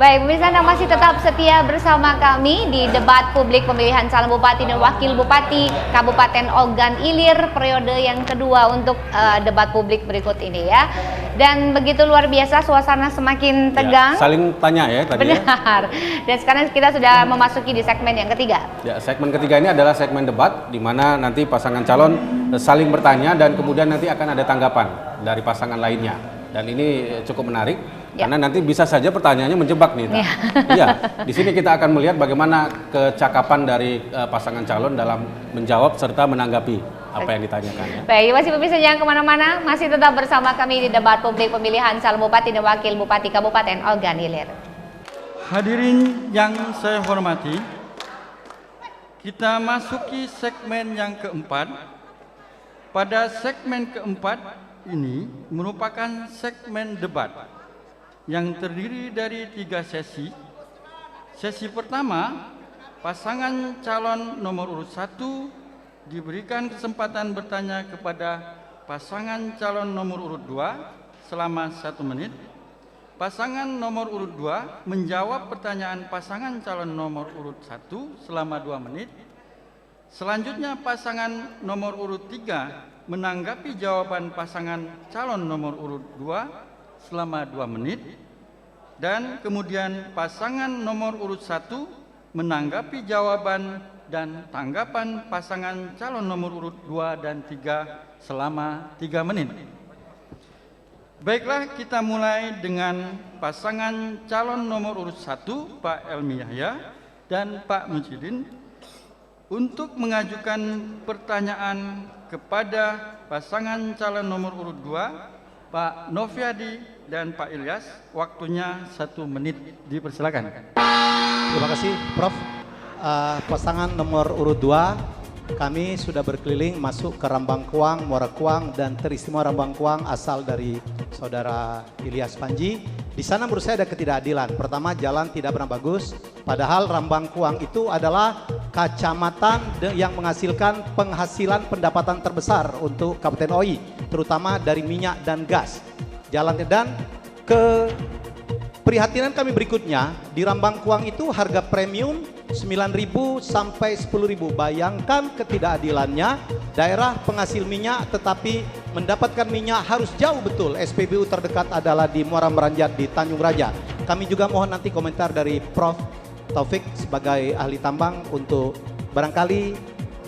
Baik, pemirsa, Anda masih tetap setia bersama kami di debat publik pemilihan calon bupati dan wakil bupati Kabupaten Ogan Ilir periode yang kedua untuk debat publik berikut ini ya. Dan begitu luar biasa, suasana semakin tegang. Ya, saling tanya ya tadi. Benar. Dan sekarang kita sudah memasuki di segmen yang ketiga. Ya, segmen ketiga ini adalah segmen debat di mana nanti pasangan calon saling bertanya dan kemudian nanti akan ada tanggapan dari pasangan lainnya. Dan ini cukup menarik. Ya. Karena nanti bisa saja pertanyaannya menjebak nih. Ya. Iya, di sini kita akan melihat bagaimana kecakapan dari pasangan calon dalam menjawab serta menanggapi apa yang ditanyakan. Ya. Baik, masih pemirsa jangan kemana-mana, masih tetap bersama kami di debat publik pemilihan calon bupati dan wakil bupati Kabupaten Ogan Ilir. Hadirin yang saya hormati, kita masuki segmen yang keempat. Pada segmen keempat ini merupakan segmen debat yang terdiri dari 3 sesi. Sesi pertama, pasangan calon nomor urut 1 diberikan kesempatan bertanya kepada pasangan calon nomor urut 2 selama 1 menit. Pasangan nomor urut 2 menjawab pertanyaan pasangan calon nomor urut 1 selama 2 menit. Selanjutnya pasangan nomor urut 3 menanggapi jawaban pasangan calon nomor urut 2 selama 2 menit, dan kemudian pasangan nomor urut 1 menanggapi jawaban dan tanggapan pasangan calon nomor urut 2 dan 3 selama 3 menit. Baiklah, kita mulai dengan pasangan calon nomor urut 1 Pak Elmi Yahya dan Pak Mujidin untuk mengajukan pertanyaan kepada pasangan calon nomor urut 2 Pak Noviadi dan Pak Ilyas. Waktunya 1 menit, dipersilakan. Terima kasih Prof. Pasangan nomor urut 2, kami sudah berkeliling masuk ke Rambangkuang, Muarakuang, dan teristimewa Rambangkuang asal dari saudara Ilyas Panji. Di sana menurut saya ada ketidakadilan. Pertama, jalan tidak pernah bagus, padahal Rambangkuang itu adalah kecamatan yang menghasilkan penghasilan pendapatan terbesar untuk Kabupaten OI, terutama dari minyak dan gas. Jalan dan keprihatinan kami berikutnya, di Rambangkuang itu harga premium 9.000 sampai 10.000. Bayangkan ketidakadilannya, daerah penghasil minyak tetapi mendapatkan minyak harus jauh betul. SPBU terdekat adalah di Muara Meranjat di Tanjung Raja. Kami juga mohon nanti komentar dari Prof. Taufik sebagai ahli tambang untuk barangkali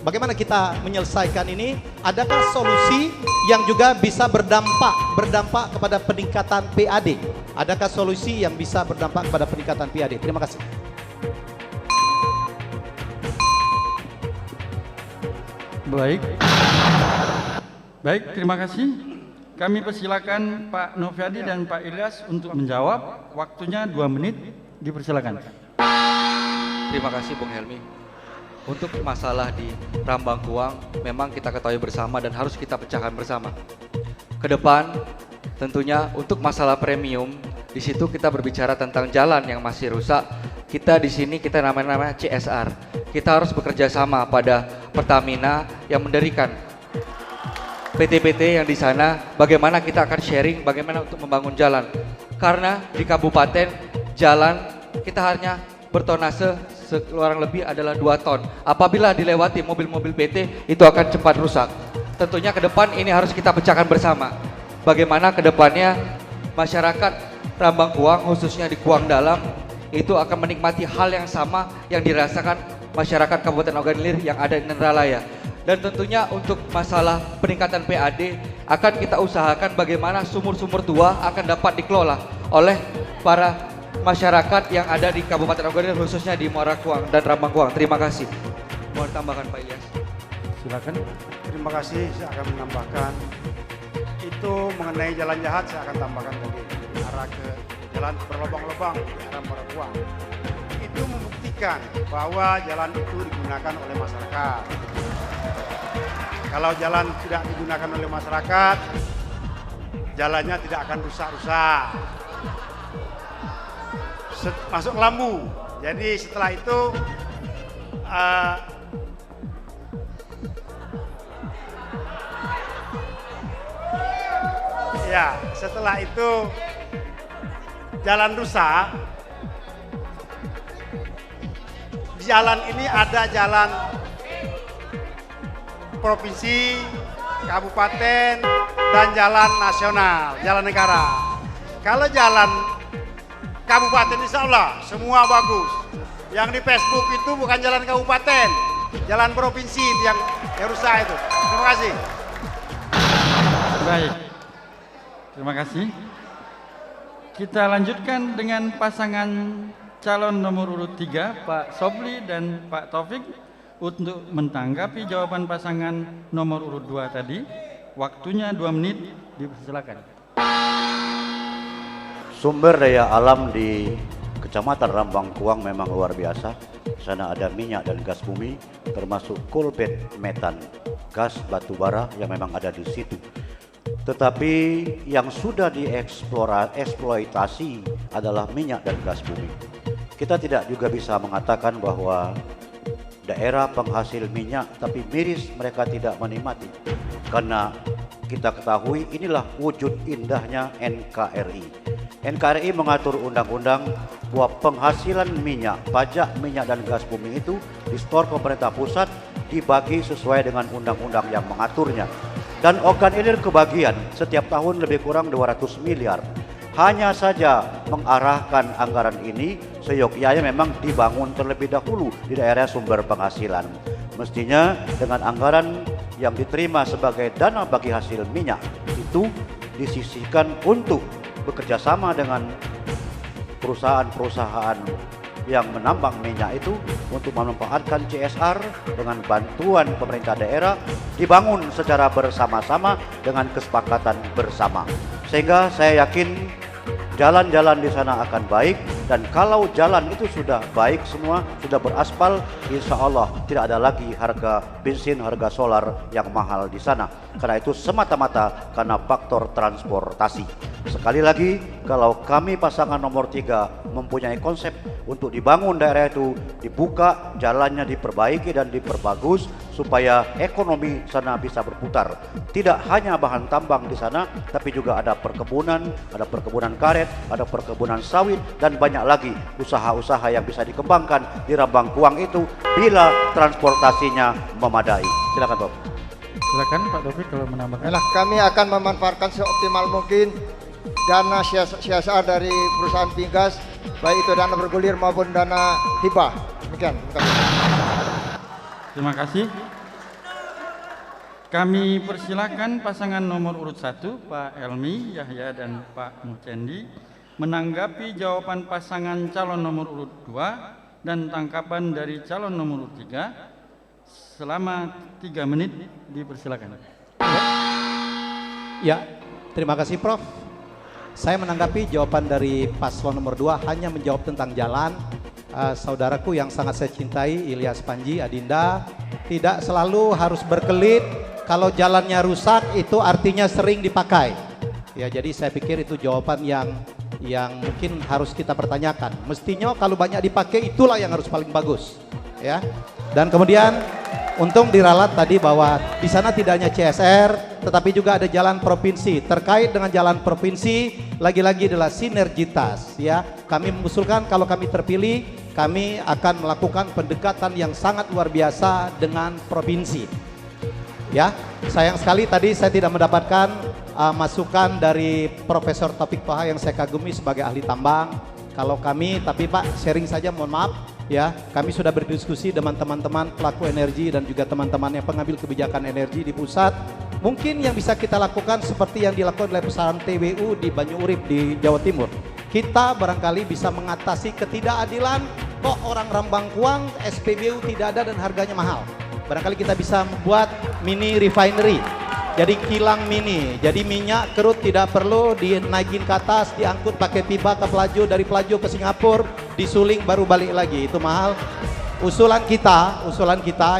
bagaimana kita menyelesaikan ini. Adakah solusi yang juga bisa berdampak kepada peningkatan PAD? Adakah solusi yang bisa berdampak kepada peningkatan PAD? Terima kasih. Baik, terima kasih. Kami persilakan Pak Noviadi dan Pak Ilyas untuk menjawab. Waktunya 2 menit, dipersilakan. Terima kasih Bung Helmi. Untuk masalah di Rambangkuang memang kita ketahui bersama dan harus kita pecahkan bersama. Ke depan tentunya untuk masalah premium, di situ kita berbicara tentang jalan yang masih rusak. Kita di sini kita namanya CSR. Kita harus bekerja sama pada Pertamina yang mendirikan PT-PT yang di sana, bagaimana kita akan sharing bagaimana untuk membangun jalan. Karena di kabupaten jalan kita hanya bertonase kurang lebih adalah 2 ton. Apabila dilewati mobil-mobil PT itu akan cepat rusak. Tentunya ke depan ini harus kita pecahkan bersama. Bagaimana ke depannya masyarakat Rambangkuang khususnya di Kuang Dalam itu akan menikmati hal yang sama yang dirasakan masyarakat Kabupaten Ogan Ilir yang ada di Nentralaya. Dan tentunya untuk masalah peningkatan PAD akan kita usahakan bagaimana sumur-sumur tua akan dapat dikelola oleh para masyarakat yang ada di Kabupaten Ogan Ilir khususnya di Muarakuang dan Rambangkuang. Terima kasih. Mohon tambahkan Pak Ilyas. Silakan. Terima kasih, saya akan menambahkan. Itu mengenai jalan jahat saya akan tambahkan tadi. Arah ke jalan berlubang-lubang di arah Muarakuang. Itu membuktikan bahwa jalan itu digunakan oleh masyarakat. Kalau jalan tidak digunakan oleh masyarakat, jalannya tidak akan rusak-rusak. Masuk lambu. Jadi setelah itu setelah itu jalan rusak, jalan ini ada jalan provinsi, kabupaten, dan jalan nasional, jalan negara. Kalau jalan kabupaten insya Allah semua bagus. Yang di Facebook itu bukan jalan kabupaten, jalan provinsi yang rusak itu. Terima kasih. Baik, terima kasih. Kita lanjutkan dengan pasangan calon nomor urut 3, Pak Sobli dan Pak Taufik, untuk menanggapi jawaban pasangan nomor urut 2 tadi. Waktunya 2 menit, dipersilakan. Sumber daya alam di Kecamatan Rambangkuang memang luar biasa. Di sana ada minyak dan gas bumi, termasuk coal bed metan, gas batu bara yang memang ada di situ. Tetapi yang sudah dieksploitasi adalah minyak dan gas bumi. Kita tidak juga bisa mengatakan bahwa daerah penghasil minyak tapi miris mereka tidak menikmati. Karena kita ketahui inilah wujud indahnya NKRI. NKRI mengatur undang-undang bahwa penghasilan minyak, pajak minyak dan gas bumi itu disetor pemerintah pusat, dibagi sesuai dengan undang-undang yang mengaturnya. Dan organ ilir kebagian setiap tahun lebih kurang 200 miliar. Hanya saja mengarahkan anggaran ini seyogyanya memang dibangun terlebih dahulu di daerah sumber penghasilan. Mestinya dengan anggaran yang diterima sebagai dana bagi hasil minyak itu disisihkan untuk bekerja sama dengan perusahaan-perusahaan yang menambang minyak itu untuk memanfaatkan CSR dengan bantuan pemerintah daerah, dibangun secara bersama-sama dengan kesepakatan bersama. Sehingga saya yakin jalan-jalan di sana akan baik, dan kalau jalan itu sudah baik semua, sudah beraspal, insya Allah tidak ada lagi harga bensin, harga solar yang mahal di sana. Karena itu semata-mata karena faktor transportasi. Sekali lagi, kalau kami pasangan nomor 3 mempunyai konsep untuk dibangun daerah itu, dibuka, jalannya diperbaiki dan diperbagus supaya ekonomi sana bisa berputar. Tidak hanya bahan tambang di sana, tapi juga ada perkebunan karet, ada perkebunan sawit, dan banyak lagi usaha-usaha yang bisa dikembangkan di Rambangkuang itu bila transportasinya memadai. Silakan, Bob. Silakan Pak Taufik kalau menambahkan. Nah, kami akan memanfaatkan seoptimal mungkin dana CSR dari perusahaan Pingas, baik itu dana bergulir maupun dana hibah. Demikian. Terima kasih. Kami persilakan pasangan nomor urut 1, Pak Helmi Yahya dan Pak Mucendi, menanggapi jawaban pasangan calon nomor urut 2 dan tangkapan dari calon nomor urut 3 selama 3 menit, dipersilakan. Ya, terima kasih Prof. Saya menanggapi jawaban dari paslon nomor 2 hanya menjawab tentang jalan. Saudaraku yang sangat saya cintai, Ilyas Panji, Adinda, tidak selalu harus berkelit. Kalau jalannya rusak itu artinya sering dipakai. Ya, jadi saya pikir itu jawaban yang mungkin harus kita pertanyakan. Mestinya kalau banyak dipakai itulah yang harus paling bagus. Ya. Dan kemudian untung diralat tadi bahwa di sana tidak hanya CSR, tetapi juga ada jalan provinsi. Terkait dengan jalan provinsi, lagi-lagi adalah sinergitas. Ya, kami mengusulkan kalau kami terpilih, kami akan melakukan pendekatan yang sangat luar biasa dengan provinsi. Ya, sayang sekali tadi saya tidak mendapatkan masukan dari Profesor Taufik Toha yang saya kagumi sebagai ahli tambang. Kalau kami, tapi Pak sharing saja, mohon maaf. Ya, kami sudah berdiskusi dengan teman-teman pelaku energi dan juga teman-teman yang pengambil kebijakan energi di pusat. Mungkin yang bisa kita lakukan seperti yang dilakukan oleh perusahaan TWU di Banyu Urip di Jawa Timur. Kita barangkali bisa mengatasi ketidakadilan, kok orang Rambangkuang SPBU tidak ada dan harganya mahal. Barangkali kita bisa membuat mini refinery. Jadi kilang mini, jadi minyak crude tidak perlu dinaikin ke atas, diangkut pakai pipa ke Pelaju, dari Pelaju ke Singapura, disuling baru balik lagi, itu mahal. Usulan kita,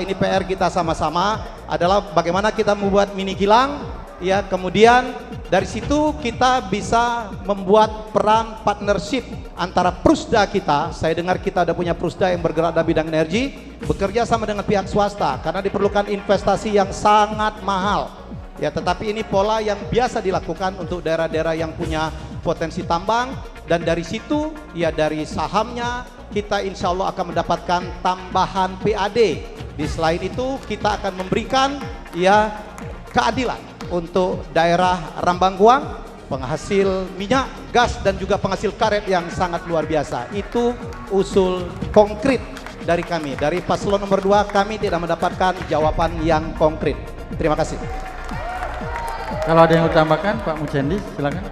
ini PR kita sama-sama adalah bagaimana kita membuat mini kilang, ya, kemudian dari situ kita bisa membuat peran partnership antara Prusda kita. Saya dengar kita ada punya Prusda yang bergerak dalam bidang energi, bekerja sama dengan pihak swasta karena diperlukan investasi yang sangat mahal. Ya, tetapi ini pola yang biasa dilakukan untuk daerah-daerah yang punya potensi tambang, dan dari situ ya dari sahamnya, kita insya Allah akan mendapatkan tambahan PAD. Di selain itu kita akan memberikan ya keadilan untuk daerah Rambangguang, penghasil minyak, gas dan juga penghasil karet yang sangat luar biasa. Itu usul konkret dari kami. Dari paslon nomor 2 kami tidak mendapatkan jawaban yang konkret. Terima kasih. Kalau ada yang mau tambahkan, Pak Mucendi, silakan.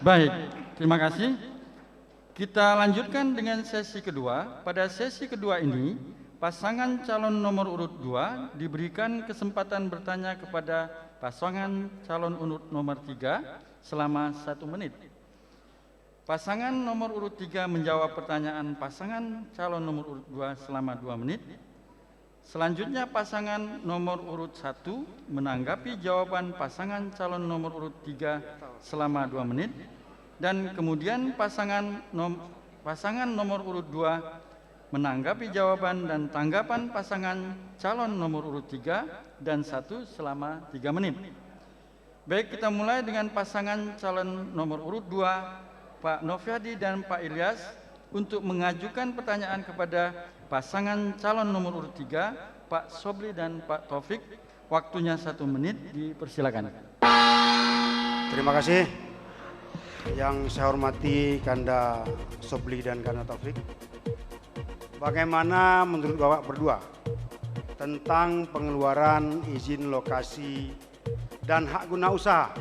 Baik, terima kasih. Kita lanjutkan dengan sesi kedua. Pada sesi kedua ini, pasangan calon nomor urut 2 diberikan kesempatan bertanya kepada pasangan calon urut nomor 3 selama 1 menit. Pasangan nomor urut 3 menjawab pertanyaan pasangan calon nomor urut 2 selama 2 menit. Selanjutnya pasangan nomor urut 1 menanggapi jawaban pasangan calon nomor urut 3 selama 2 menit. Dan kemudian pasangan nomor urut 2 menanggapi jawaban dan tanggapan pasangan calon nomor urut 3 dan 1 selama 3 menit. Baik, kita mulai dengan pasangan calon nomor urut 2, Pak Noviadi dan Pak Ilyas, untuk mengajukan pertanyaan kepada pasangan calon nomor urut 3, Pak Sobli dan Pak Taufik. Waktunya 1 menit, dipersilakan. Terima kasih. Yang saya hormati Kanda Sobli dan Kanda Taufik. Bagaimana menurut Bapak berdua tentang pengeluaran izin lokasi dan hak guna usaha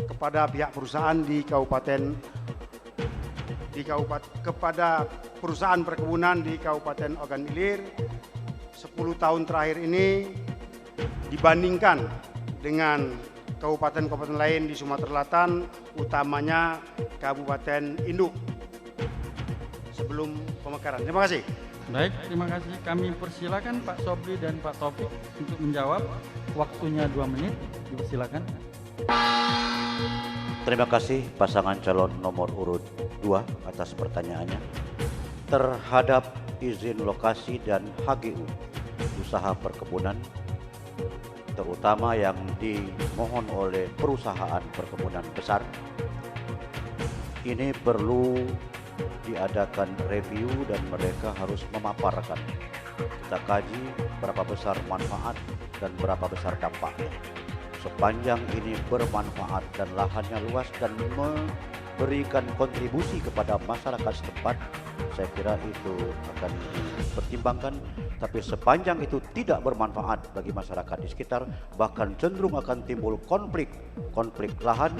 kepada pihak perusahaan kepada perusahaan perkebunan di Kabupaten Ogan Ilir 10 tahun terakhir ini dibandingkan dengan kabupaten-kabupaten lain di Sumatera Selatan, utamanya Kabupaten Induk sebelum pemekaran. Terima kasih. Baik, terima kasih. Kami persilakan Pak Sobli dan Pak Taufik untuk menjawab. Waktunya 2 menit, dipersilakan. Terima kasih pasangan calon nomor urut 2 atas pertanyaannya. Terhadap izin lokasi dan HGU usaha perkebunan, terutama yang dimohon oleh perusahaan perkebunan besar, ini perlu diadakan review dan mereka harus memaparkan. Kita kaji berapa besar manfaat dan berapa besar dampaknya. Sepanjang ini bermanfaat dan lahannya luas dan memberikan kontribusi kepada masyarakat setempat, saya kira itu akan dipertimbangkan. Tapi sepanjang itu tidak bermanfaat bagi masyarakat di sekitar, bahkan cenderung akan timbul konflik lahan,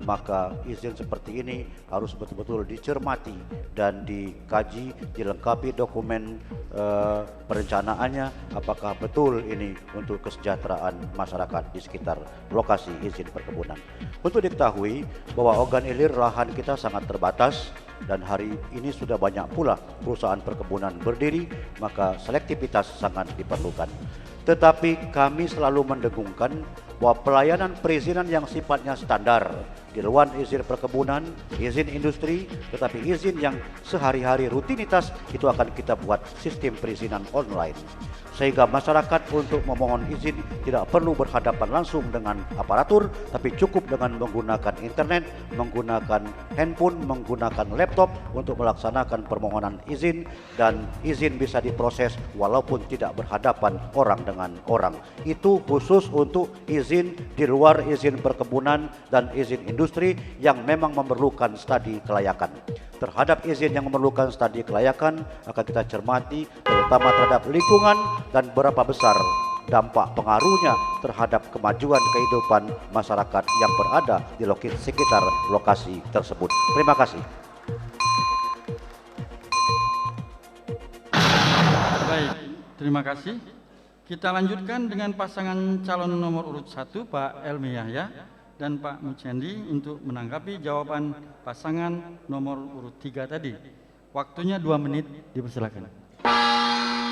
maka izin seperti ini harus betul-betul dicermati dan dikaji, dilengkapi dokumen perencanaannya, apakah betul ini untuk kesejahteraan masyarakat di sekitar lokasi izin perkebunan. Untuk diketahui bahwa Ogan Ilir lahan kita sangat terbatas, dan hari ini sudah banyak pula perusahaan perkebunan berdiri, maka selektivitas sangat diperlukan. Tetapi kami selalu mendengungkan bahwa pelayanan perizinan yang sifatnya standar di luar izin perkebunan, izin industri, tetapi izin yang sehari-hari rutinitas itu akan kita buat sistem perizinan online. Sehingga masyarakat untuk memohon izin tidak perlu berhadapan langsung dengan aparatur, tapi cukup dengan menggunakan internet, menggunakan handphone, menggunakan laptop untuk melaksanakan permohonan izin, dan izin bisa diproses walaupun tidak berhadapan orang dengan orang. Itu khusus untuk izin di luar izin perkebunan dan izin industri yang memang memerlukan studi kelayakan. Terhadap izin yang memerlukan studi kelayakan akan kita cermati terutama terhadap lingkungan dan berapa besar dampak pengaruhnya terhadap kemajuan kehidupan masyarakat yang berada di sekitar lokasi tersebut. Terima kasih. Baik, terima kasih. Kita lanjutkan dengan pasangan calon nomor urut 1, Pak Elmi Yahya dan Pak Mucendi, untuk menanggapi jawaban pasangan nomor urut 3 tadi. Waktunya 2 menit, dipersilakan.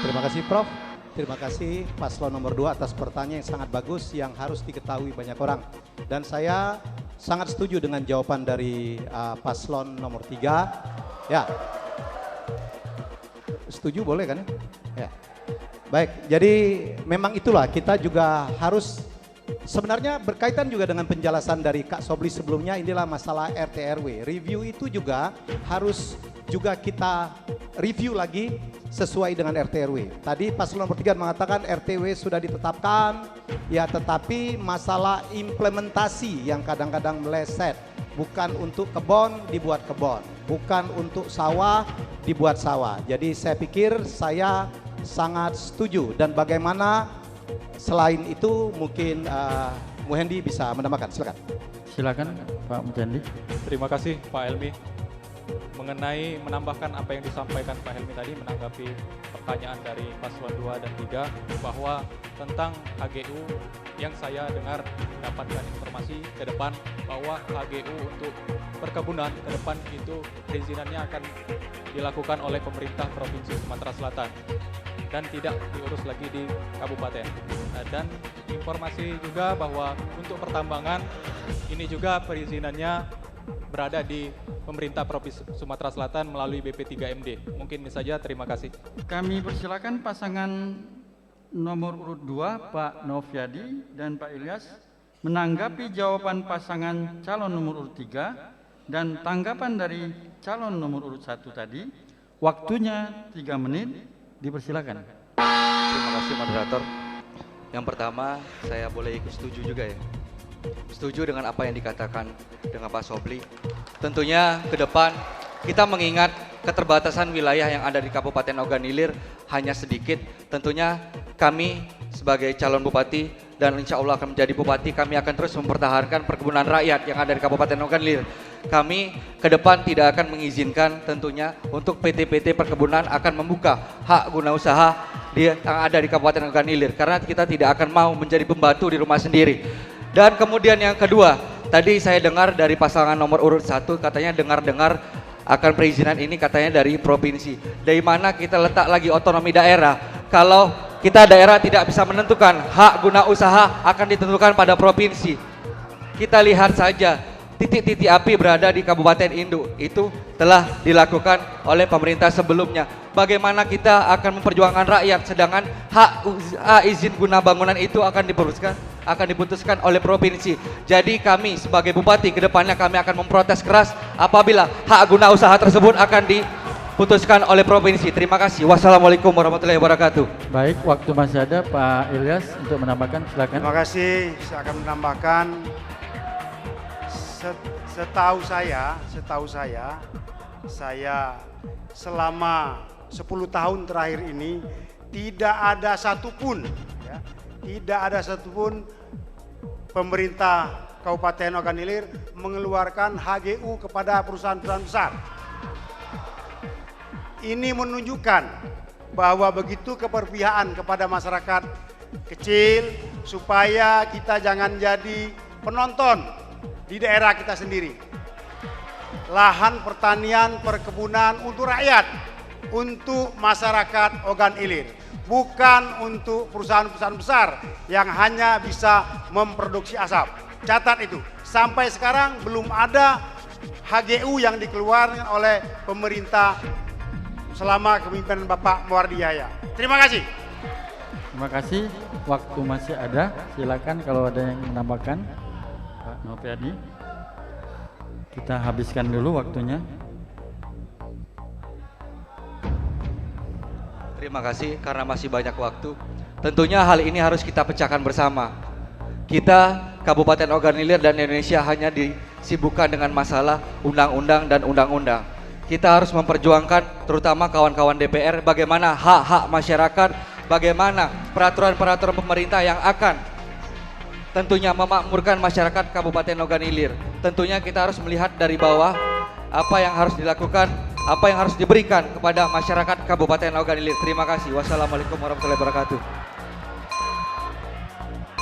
Terima kasih Prof. Terima kasih paslon nomor 2 atas pertanyaan yang sangat bagus yang harus diketahui banyak orang. Dan saya sangat setuju dengan jawaban dari paslon nomor 3. Ya. Setuju boleh kan? Ya. Baik, jadi memang itulah kita juga harus Sebenarnya berkaitan juga dengan penjelasan dari Kak Sobli sebelumnya, inilah masalah RT RW. Review itu juga harus juga kita review lagi sesuai dengan RT RW. Tadi paslon nomor 3 mengatakan RTW sudah ditetapkan, ya tetapi masalah implementasi yang kadang-kadang meleset. Bukan untuk kebon dibuat kebon, bukan untuk sawah dibuat sawah. Jadi saya pikir saya sangat setuju, dan bagaimana selain itu mungkin Muhendi bisa menambahkan, silakan. Silakan Pak Muhendi. Terima kasih Pak Helmi. Mengenai menambahkan apa yang disampaikan Pak Helmi tadi, menanggapi pertanyaan dari paslon 2 dan 3 bahwa tentang HGU yang saya dengar mendapatkan informasi ke depan bahwa HGU untuk perkebunan ke depan itu perizinannya akan dilakukan oleh pemerintah Provinsi Sumatera Selatan dan tidak diurus lagi di kabupaten. Dan informasi juga bahwa untuk pertambangan ini juga perizinannya berada di pemerintah Provinsi Sumatera Selatan melalui BP3MD. Mungkin ini saja, terima kasih. Kami persilakan pasangan nomor urut 2 Pak Noviadi dan Pak Ilyas menanggapi jawaban pasangan calon nomor urut 3 dan tanggapan dari calon nomor urut 1 tadi. Waktunya 3 menit, dipersilakan. Terima kasih moderator. Yang pertama, saya boleh ikut setuju juga ya. Setuju dengan apa yang dikatakan dengan Pak Sobli. Tentunya ke depan kita mengingat keterbatasan wilayah yang ada di Kabupaten Ogan Ilir hanya sedikit. Tentunya kami sebagai calon bupati dan insya Allah akan menjadi bupati, kami akan terus mempertahankan perkebunan rakyat yang ada di Kabupaten Ogan Ilir. Kami ke depan tidak akan mengizinkan tentunya untuk PT-PT perkebunan akan membuka hak guna usaha yang ada di Kabupaten Ogan Ilir, karena kita tidak akan mau menjadi pembantu di rumah sendiri. Dan kemudian yang kedua, tadi saya dengar dari pasangan nomor urut 1 katanya dengar-dengar akan perizinan ini katanya dari provinsi. Dari mana kita letak lagi otonomi daerah? Kalau kita daerah tidak bisa menentukan, hak guna usaha akan ditentukan pada provinsi. Kita lihat saja titik-titik api berada di Kabupaten Induk, itu telah dilakukan oleh pemerintah sebelumnya. Bagaimana kita akan memperjuangkan rakyat sedangkan hak izin guna bangunan itu akan diputuskan oleh provinsi. Jadi kami sebagai bupati kedepannya kami akan memprotes keras apabila hak guna usaha tersebut akan diputuskan oleh provinsi. Terima kasih. Wassalamualaikum warahmatullahi wabarakatuh. Baik, waktu masih ada Pak Ilyas untuk menambahkan, silakan. Terima kasih. Saya akan menambahkan, setahu saya selama 10 tahun terakhir ini tidak ada satupun pemerintah Kabupaten Ogan Ilir mengeluarkan HGU kepada perusahaan-perusahaan besar. Ini menunjukkan bahwa begitu keberpihakan kepada masyarakat kecil supaya kita jangan jadi penonton di daerah kita sendiri. Lahan pertanian, perkebunan untuk rakyat, untuk masyarakat Ogan Ilir, bukan untuk perusahaan-perusahaan besar yang hanya bisa memproduksi asap. Catat itu, sampai sekarang belum ada HGU yang dikeluarkan oleh pemerintah selama kepemimpinan Bapak Muwardi Yahya. Terima kasih. Terima kasih, waktu masih ada, silakan kalau ada yang menambahkan. Pak Noviadi, kita habiskan dulu waktunya. Terima kasih karena masih banyak waktu. Tentunya hal ini harus kita pecahkan bersama. Kita Kabupaten Ogan Ilir dan Indonesia hanya disibukkan dengan masalah undang-undang dan undang-undang. Kita harus memperjuangkan terutama kawan-kawan DPR bagaimana hak-hak masyarakat, bagaimana peraturan-peraturan pemerintah yang akan tentunya memakmurkan masyarakat Kabupaten Ogan Ilir. Tentunya kita harus melihat dari bawah apa yang harus dilakukan, apa yang harus diberikan kepada masyarakat Kabupaten Ogan Ilir. Terima kasih. Wassalamualaikum warahmatullahi wabarakatuh.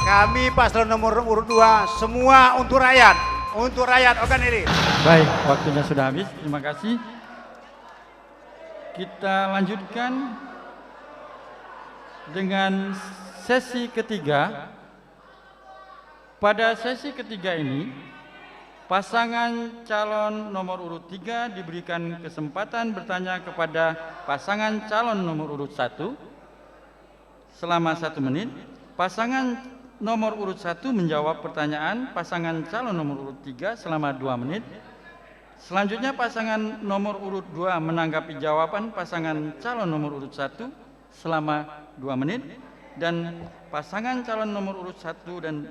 Kami paslon nomor urut 2 semua untuk rakyat Ogan Ilir. Baik, waktunya sudah habis. Terima kasih. Kita lanjutkan dengan sesi ketiga. Pada sesi ketiga ini, pasangan calon nomor urut 3 diberikan kesempatan bertanya kepada pasangan calon nomor urut 1 selama 1 menit. Pasangan nomor urut 1 menjawab pertanyaan pasangan calon nomor urut 3 selama 2 menit. Selanjutnya pasangan nomor urut 2 menanggapi jawaban pasangan calon nomor urut 1 selama 2 menit. Dan pasangan calon nomor urut 1 dan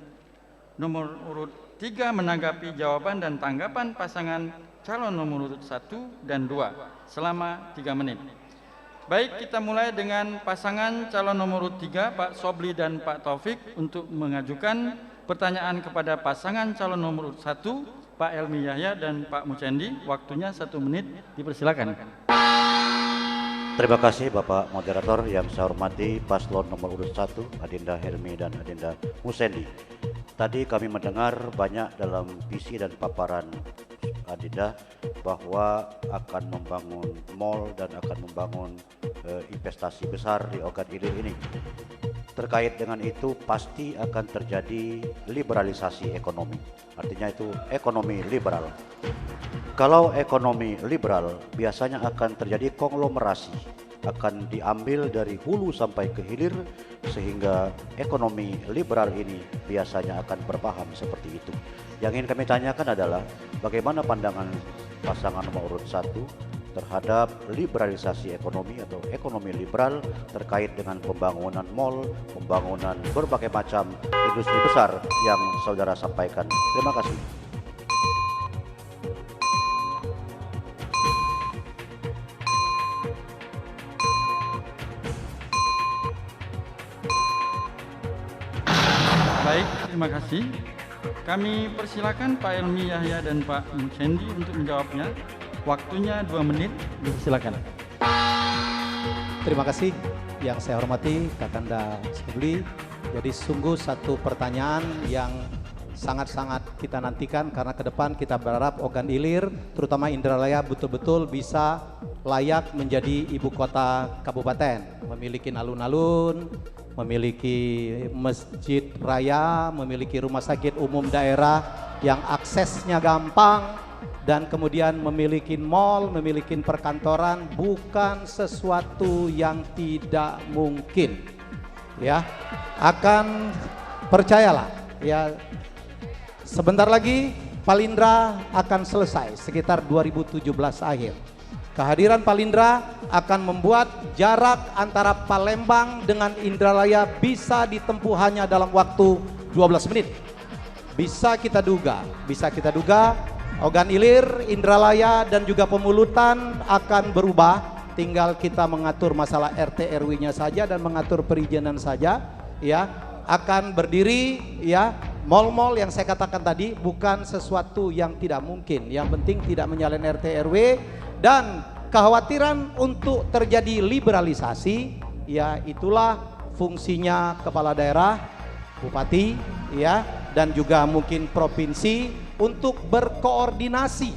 nomor urut 3 menanggapi jawaban dan tanggapan pasangan calon nomor urut 1 dan 2 selama 3 menit. Baik, kita mulai dengan pasangan calon nomor urut 3, Pak Sobli dan Pak Taufik, untuk mengajukan pertanyaan kepada pasangan calon nomor urut 1, Pak Helmi Yahya dan Pak Mucendi. Waktunya 1 menit, dipersilakan. Terima kasih Bapak Moderator. Yang saya hormati paslon nomor urut 1, Adinda Helmi dan Adinda Mucendi. Tadi kami mendengar banyak dalam visi dan paparan Adinda bahwa akan membangun mall dan akan membangun investasi besar di Ogan Ilir ini. Terkait dengan itu pasti akan terjadi liberalisasi ekonomi. Artinya itu ekonomi liberal. Kalau ekonomi liberal biasanya akan terjadi konglomerasi, akan diambil dari hulu sampai ke hilir, sehingga ekonomi liberal ini biasanya akan berpaham seperti itu. Yang ingin kami tanyakan adalah bagaimana pandangan pasangan nomor urut 1 terhadap liberalisasi ekonomi atau ekonomi liberal terkait dengan pembangunan mall, pembangunan berbagai macam industri besar yang saudara sampaikan. Terima kasih. Baik, terima kasih. Kami persilakan Pak Helmi Yahya dan Pak Mucendi untuk menjawabnya. Waktunya 2 menit, silakan. Terima kasih yang saya hormati Kakanda Sobli. Jadi sungguh satu pertanyaan yang sangat-sangat kita nantikan karena ke depan kita berharap Ogan Ilir terutama Indralaya betul-betul bisa layak menjadi ibu kota kabupaten, memiliki alun-alun, memiliki masjid raya, memiliki rumah sakit umum daerah yang aksesnya gampang, dan kemudian memiliki mall, memiliki perkantoran, bukan sesuatu yang tidak mungkin. Ya, akan percayalah, ya, sebentar lagi Palindra akan selesai sekitar 2017 akhir. Kehadiran Palindra akan membuat jarak antara Palembang dengan Indralaya bisa ditempuh hanya dalam waktu 12 menit. Bisa kita duga Ogan Ilir, Indralaya dan juga Pemulutan akan berubah. Tinggal kita mengatur masalah RT RW-nya saja dan mengatur perizinan saja, ya. Akan berdiri, ya. Mall-mall yang saya katakan tadi bukan sesuatu yang tidak mungkin. Yang penting tidak menyalahin RT RW, dan kekhawatiran untuk terjadi liberalisasi, ya itulah fungsinya kepala daerah, bupati, ya, dan juga mungkin provinsi untuk berkoordinasi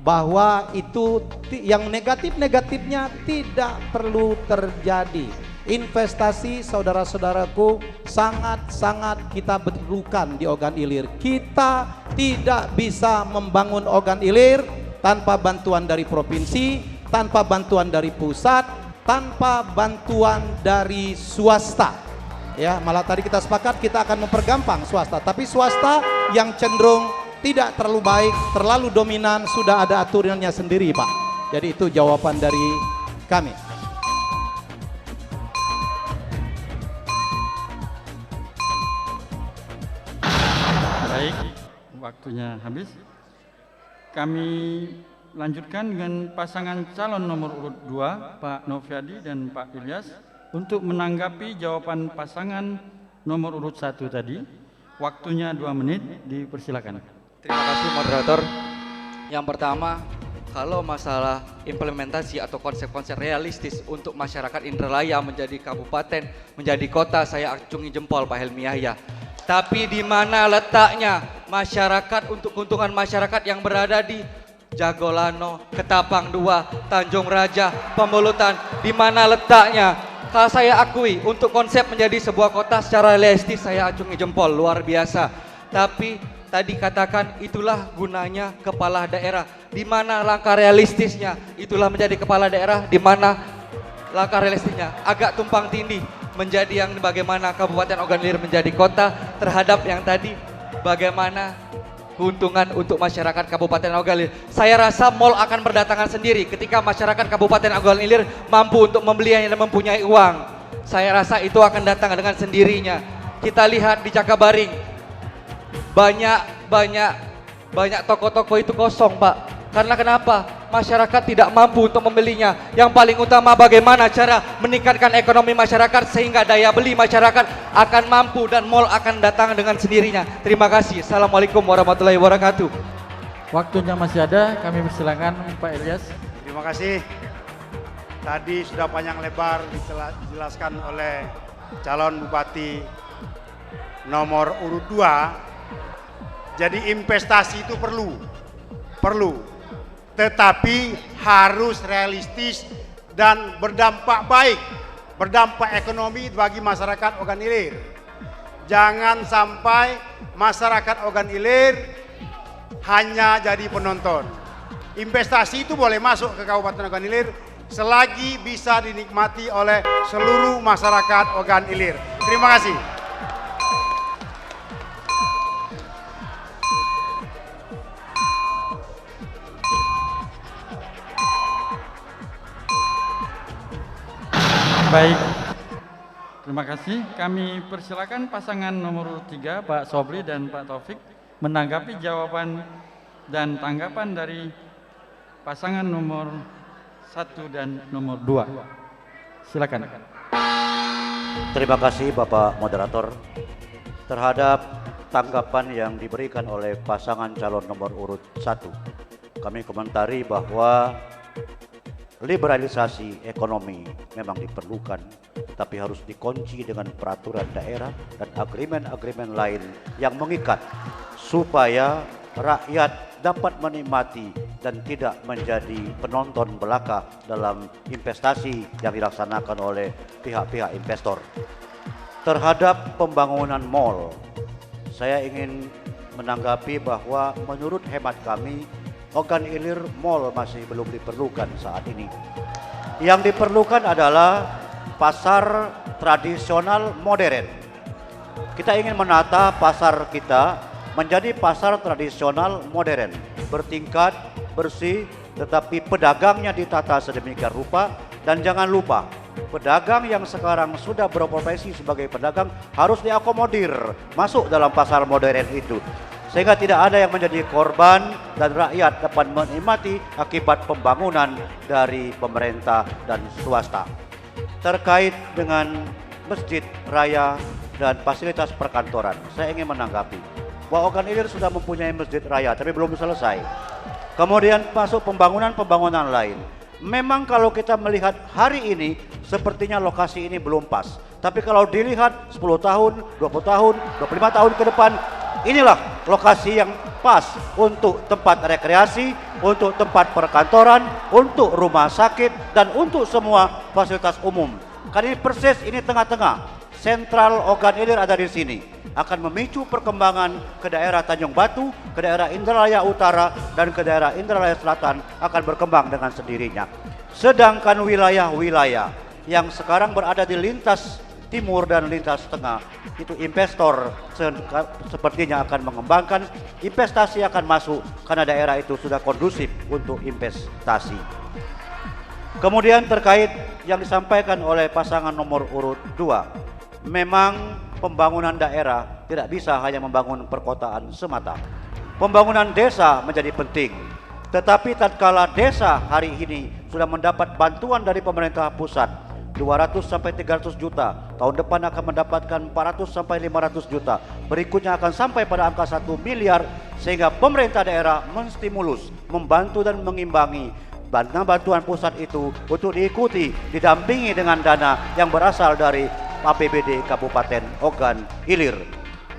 bahwa itu yang negatif-negatifnya tidak perlu terjadi. Investasi saudara-saudaraku sangat-sangat kita perlukan di Ogan Ilir. Kita tidak bisa membangun Ogan Ilir tanpa bantuan dari provinsi, tanpa bantuan dari pusat, tanpa bantuan dari swasta. Ya, malah tadi kita sepakat kita akan mempergampang swasta, tapi swasta yang cenderung tidak terlalu baik, terlalu dominan, sudah ada aturannya sendiri, Pak. Jadi itu jawaban dari kami. Baik, waktunya habis. Kami lanjutkan dengan pasangan calon nomor urut 2, Pak Noviadi dan Pak Ilyas, untuk menanggapi jawaban pasangan nomor urut 1 tadi. Waktunya 2 menit, dipersilakan. Terima kasih moderator. Yang pertama, kalau masalah implementasi atau konsep-konsep realistis untuk masyarakat Indralaya menjadi kabupaten, menjadi kota, saya acungi jempol Pak Helmi Yahya. Tapi di mana letaknya masyarakat untuk keuntungan masyarakat yang berada di Jagolano, Ketapang 2, Tanjung Raja, Pemulutan, di mana letaknya? Kalau saya akui untuk konsep menjadi sebuah kota secara realistis saya acungi jempol, luar biasa. Tapi tadi katakan itulah gunanya kepala daerah. Di mana langkah realistisnya? Itulah menjadi kepala daerah. Di mana langkah realistisnya? Agak tumpang tindih menjadi yang bagaimana Kabupaten Ogan Ilir menjadi kota. terhadap yang tadi bagaimana keuntungan untuk masyarakat Kabupaten Ogan Ilir. Saya rasa mal akan berdatangan sendiri ketika masyarakat Kabupaten Ogan Ilir mampu untuk membelinya dan mempunyai uang. Saya rasa itu akan datang dengan sendirinya. Kita lihat di Cakabaring, banyak toko-toko itu kosong, Pak. Karena kenapa? Masyarakat tidak mampu untuk membelinya. Yang paling utama bagaimana cara meningkatkan ekonomi masyarakat sehingga daya beli masyarakat akan mampu dan mal akan datang dengan sendirinya. Terima kasih. Assalamualaikum warahmatullahi wabarakatuh. Waktunya masih ada, kami persilakan Pak Ilyas. Terima kasih. Tadi sudah panjang lebar dijelaskan oleh calon bupati nomor urut 2. Jadi investasi itu perlu. Tetapi harus realistis dan berdampak baik, berdampak ekonomi bagi masyarakat Ogan Ilir. Jangan sampai masyarakat Ogan Ilir hanya jadi penonton. Investasi itu boleh masuk ke Kabupaten Ogan Ilir selagi bisa dinikmati oleh seluruh masyarakat Ogan Ilir. Terima kasih. Baik, terima kasih. Kami persilakan pasangan nomor 3, Pak Sobri dan Pak Taufik, menanggapi jawaban dan tanggapan dari pasangan nomor 1 dan nomor 2. Silakan. Terima kasih Bapak Moderator terhadap tanggapan yang diberikan oleh pasangan calon nomor urut 1. Kami komentari bahwa liberalisasi ekonomi memang diperlukan, tapi harus dikunci dengan peraturan daerah dan agreement-agreement lain yang mengikat supaya rakyat dapat menikmati dan tidak menjadi penonton belaka dalam investasi yang dilaksanakan oleh pihak-pihak investor. Terhadap pembangunan mal, saya ingin menanggapi bahwa menurut hemat kami, Ogan Ilir Mall masih belum diperlukan saat ini. Yang diperlukan adalah pasar tradisional modern. Kita ingin menata pasar kita menjadi pasar tradisional modern, bertingkat, bersih, tetapi pedagangnya ditata sedemikian rupa. Dan jangan lupa, pedagang yang sekarang sudah berprofesi sebagai pedagang harus diakomodir masuk dalam pasar modern itu, sehingga tidak ada yang menjadi korban dan rakyat dapat menikmati akibat pembangunan dari pemerintah dan swasta. Terkait dengan masjid raya dan fasilitas perkantoran, saya ingin menanggapi bahwa Ogan Ilir sudah mempunyai masjid raya tapi belum selesai. Kemudian masuk pembangunan lain. Memang kalau kita melihat hari ini sepertinya lokasi ini belum pas. Tapi kalau dilihat 10 tahun, 20 tahun, 25 tahun ke depan, inilah lokasi yang pas untuk tempat rekreasi, untuk tempat perkantoran, untuk rumah sakit, dan untuk semua fasilitas umum. Karena ini persis, ini tengah-tengah. Sentral Ogan Ilir ada di sini. Akan memicu perkembangan ke daerah Tanjung Batu, ke daerah Indralaya Utara, dan ke daerah Indralaya Selatan akan berkembang dengan sendirinya. Sedangkan wilayah-wilayah yang sekarang berada di lintas timur dan lintas tengah, itu investor sepertinya akan mengembangkan, investasi akan masuk karena daerah itu sudah kondusif untuk investasi. Kemudian terkait yang disampaikan oleh pasangan nomor urut 2, memang pembangunan daerah tidak bisa hanya membangun perkotaan semata. Pembangunan desa menjadi penting. Tetapi tatkala desa hari ini sudah mendapat bantuan dari pemerintah pusat 200 sampai 300 juta, tahun depan akan mendapatkan 400 sampai 500 juta, berikutnya akan sampai pada angka 1 miliar, sehingga pemerintah daerah menstimulus, membantu dan mengimbangi dana bantuan pusat itu untuk diikuti, didampingi dengan dana yang berasal dari APBD Kabupaten Ogan Ilir.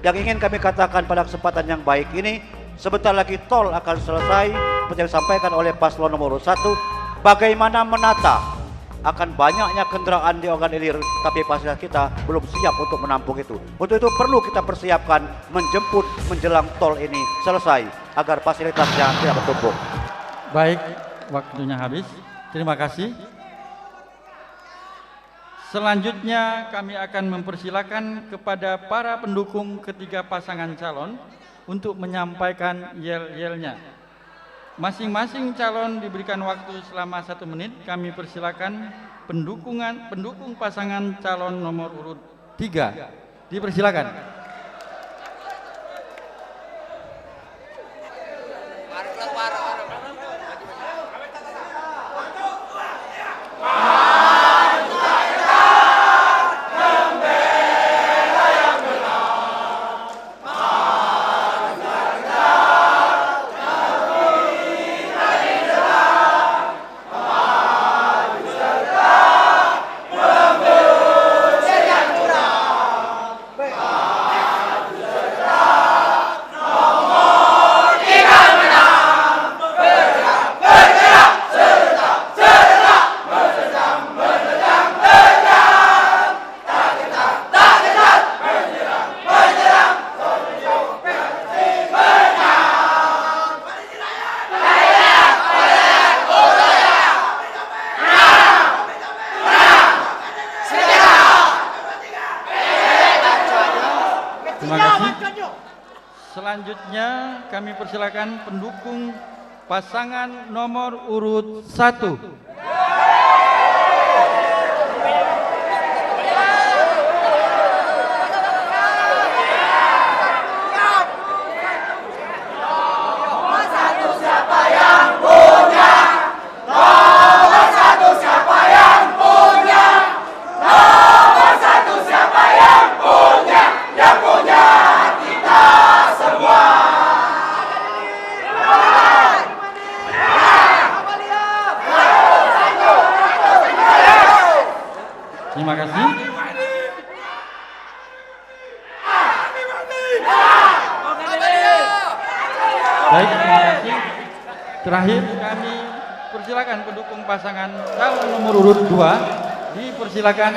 Yang ingin kami katakan pada kesempatan yang baik ini, sebentar lagi tol akan selesai, seperti yang disampaikan oleh paslon nomor 1, bagaimana menata akan banyaknya kendaraan di Ogan Ilir, tapi fasilitas kita belum siap untuk menampung itu. Untuk itu perlu kita persiapkan menjemput menjelang tol ini selesai, agar fasilitasnya tidak bertumpuk. Baik, waktunya habis. Terima kasih. Selanjutnya kami akan mempersilakan kepada para pendukung ketiga pasangan calon untuk menyampaikan yel-yelnya. Masing-masing calon diberikan waktu selama 1 menit. Kami persilakan pendukung pasangan calon nomor urut 3. Dipersilakan. Terima kasih. Selanjutnya kami persilakan pendukung pasangan nomor urut 1. Terima kasih. Baik, terima kasih. Terakhir kami persilakan pendukung pasangan calon nomor urut 2 dipersilakan